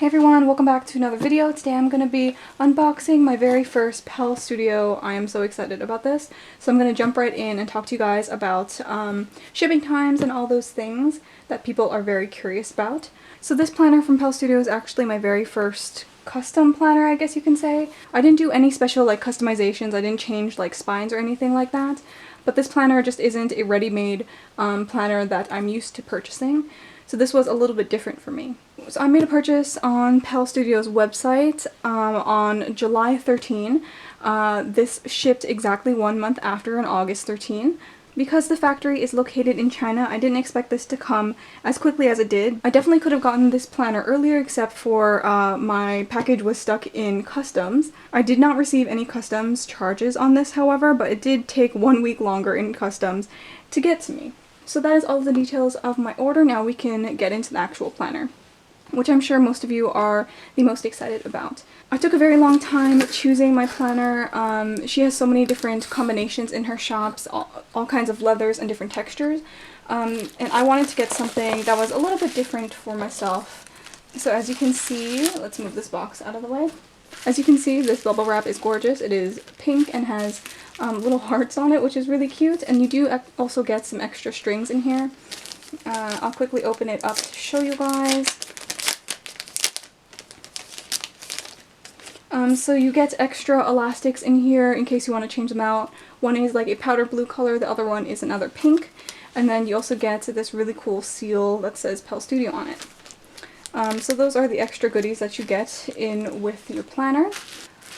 Hey everyone, welcome back to another video. Today I'm going to be unboxing my very first Pelle Studio. I am so excited about this. So I'm going to jump right in and talk to you guys about shipping times and all those things that people are very curious about. So this planner from Pelle Studio is actually my very first custom planner, I guess you can say. I didn't do any special like customizations. I didn't change like spines or anything like that. But this planner just isn't a ready-made planner that I'm used to purchasing. So this was a little bit different for me. So I made a purchase on Pelle Studio's website on July 13. This shipped exactly 1 month after on August 13. Because the factory is located in China, I didn't expect this to come as quickly as it did. I definitely could have gotten this planner earlier, except for my package was stuck in customs. I did not receive any customs charges on this, however, but it did take 1 week longer in customs to get to me. So that is all the details of my order. Now we can get into the actual planner, which I'm sure most of you are the most excited about. I took a very long time choosing my planner. She has so many different combinations in her shops, all kinds of leathers and different textures. And I wanted to get something that was a little bit different for myself. So as you can see, let's move this box out of the way. As you can see, this bubble wrap is gorgeous. It is pink and has little hearts on it, which is really cute. And you do also get some extra strings in here. I'll quickly open it up to show you guys. So you get extra elastics in here in case you want to change them out. One is like a powder blue color, the other one is another pink. And then you also get this really cool seal that says Pelle Studio on it. So those are the extra goodies that you get in with your planner.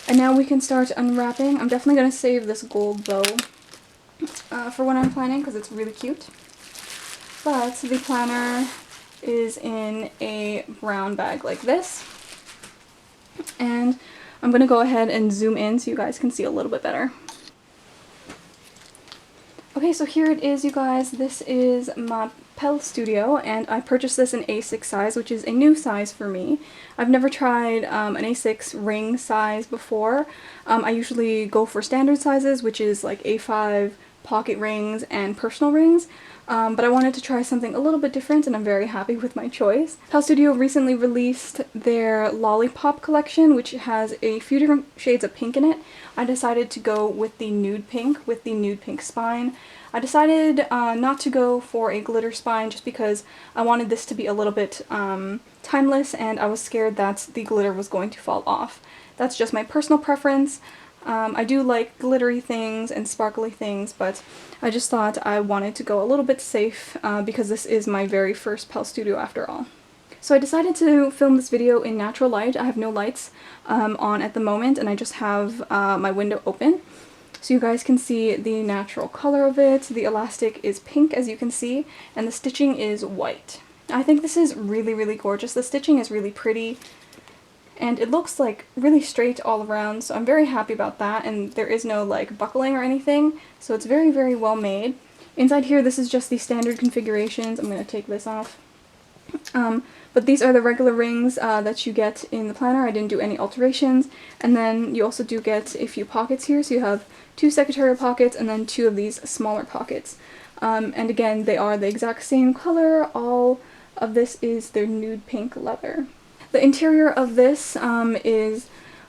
And now we can start unwrapping. I'm definitely going to save this gold bow for when I'm planning because it's really cute. But the planner is in a brown bag like this. And I'm going to go ahead and zoom in so you guys can see a little bit better. Okay, so here it is, you guys. This is my Pelle Studio, and I purchased this in A6 size, which is a new size for me. I've never tried an A6 ring size before. I usually go for standard sizes, which is like A5 pocket rings and personal rings. But I wanted to try something a little bit different, and I'm very happy with my choice. Pelle Studio recently released their Lolipop collection, which has a few different shades of pink in it. I decided to go with the nude pink spine. I decided not to go for a glitter spine just because I wanted this to be a little bit timeless, and I was scared that the glitter was going to fall off. That's just my personal preference. I do like glittery things and sparkly things, but I just thought I wanted to go a little bit safe because this is my very first Pelle Studio after all. So I decided to film this video in natural light. I have no lights on at the moment, and I just have my window open. So you guys can see the natural color of it. The elastic is pink, as you can see, and the stitching is white. I think this is really, really gorgeous. The stitching is really pretty. And it looks like really straight all around, so I'm very happy about that, and there is no like buckling or anything, so it's very, very well made. Inside here, this is just the standard configurations. I'm going to take this off. But these are the regular rings that you get in the planner. I didn't do any alterations. And then you also do get a few pockets here, so you have 2 secretarial pockets and then 2 of these smaller pockets. And again, they are the exact same color. All of this is their nude pink leather. The interior of this is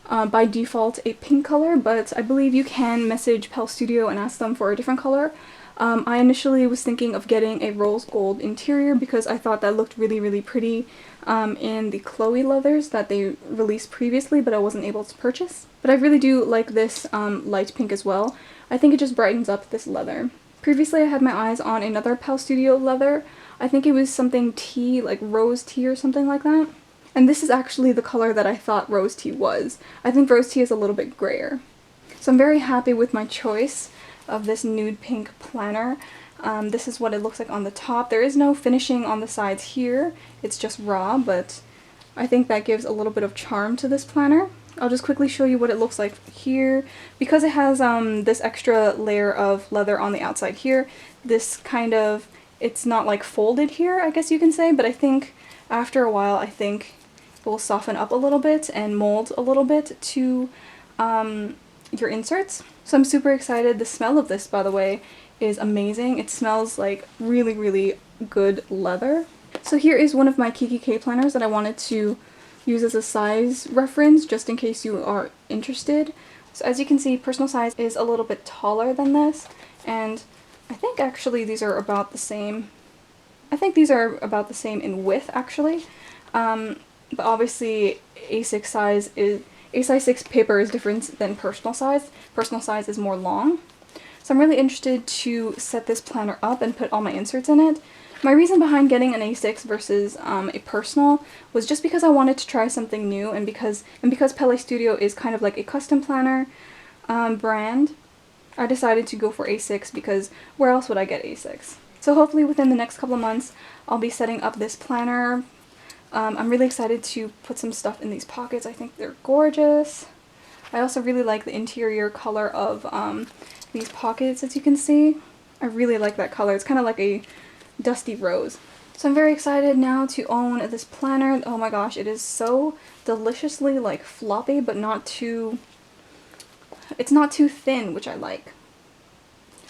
by default a pink color, but I believe you can message Pelle Studio and ask them for a different color. I initially was thinking of getting a rose gold interior because I thought that looked really, really pretty in the Chloe leathers that they released previously, but I wasn't able to purchase. But I really do like this light pink as well. I think it just brightens up this leather. Previously I had my eyes on another Pelle Studio leather. I think it was something tea, like rose tea or something like that. And this is actually the color that I thought rose tea was. I think rose tea is a little bit grayer. So I'm very happy with my choice of this nude pink planner. This is what it looks like on the top. There is no finishing on the sides here. It's just raw, but I think that gives a little bit of charm to this planner. I'll just quickly show you what it looks like here. Because it has this extra layer of leather on the outside here, this kind of, it's not like folded here, I guess you can say, but I think after a while, I think it will soften up a little bit and mold a little bit to your inserts. So I'm super excited. The smell of this, by the way, is amazing. It smells like really, really good leather. So here is one of my Kiki K planners that I wanted to use as a size reference just in case you are interested. So as you can see, personal size is a little bit taller than this, and I think actually these are about the same. I think these are about the same in width actually, but obviously a size 6 paper is different than personal size. Personal size is more long. So I'm really interested to set this planner up and put all my inserts in it. My reason behind getting an A6 versus a personal was just because I wanted to try something new, and because Pelle Studio is kind of like a custom planner brand, I decided to go for A6 because where else would I get A6? So hopefully within the next couple of months I'll be setting up this planner. I'm really excited to put some stuff in these pockets. I think they're gorgeous. I also really like the interior color of these pockets, as you can see. I really like that color. It's kind of like a dusty rose. So I'm very excited now to own this planner. Oh my gosh, it is so deliciously like floppy, but it's not too thin, which I like.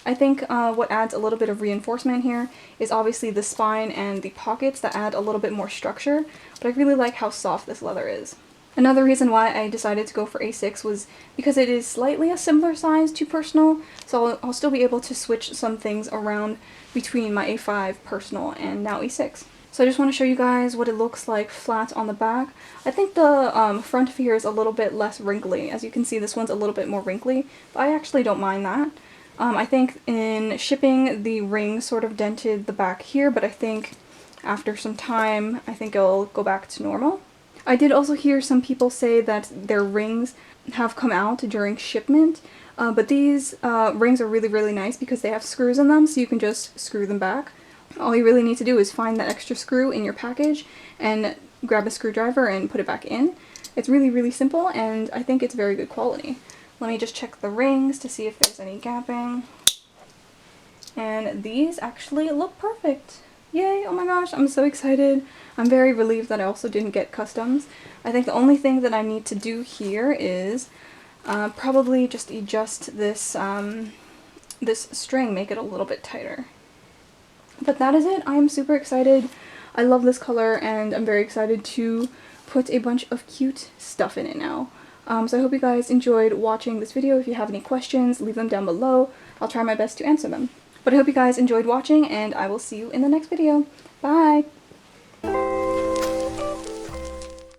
I think what adds a little bit of reinforcement here is obviously the spine and the pockets that add a little bit more structure, but I really like how soft this leather is. Another reason why I decided to go for A6 was because it is slightly a similar size to personal, so I'll still be able to switch some things around between my A5 personal and now A6. So I just want to show you guys what it looks like flat on the back. I think the front of here is a little bit less wrinkly. As you can see, this one's a little bit more wrinkly, but I actually don't mind that. I think in shipping the ring sort of dented the back here, but I think after some time I think it'll go back to normal. I did also hear some people say that their rings have come out during shipment, but these rings are really nice because they have screws in them, so you can just screw them back. All you really need to do is find that extra screw in your package and grab a screwdriver and put it back in. It's really simple, and I think it's very good quality. Let me just check the rings to see if there's any gapping. And these actually look perfect. Yay, oh my gosh, I'm so excited. I'm very relieved that I also didn't get customs. I think the only thing that I need to do here is probably just adjust this, this string, make it a little bit tighter. But that is it. I am super excited. I love this color, and I'm very excited to put a bunch of cute stuff in it now. So I hope you guys enjoyed watching this video. If you have any questions, leave them down below. I'll try my best to answer them. But I hope you guys enjoyed watching, and I will see you in the next video. Bye!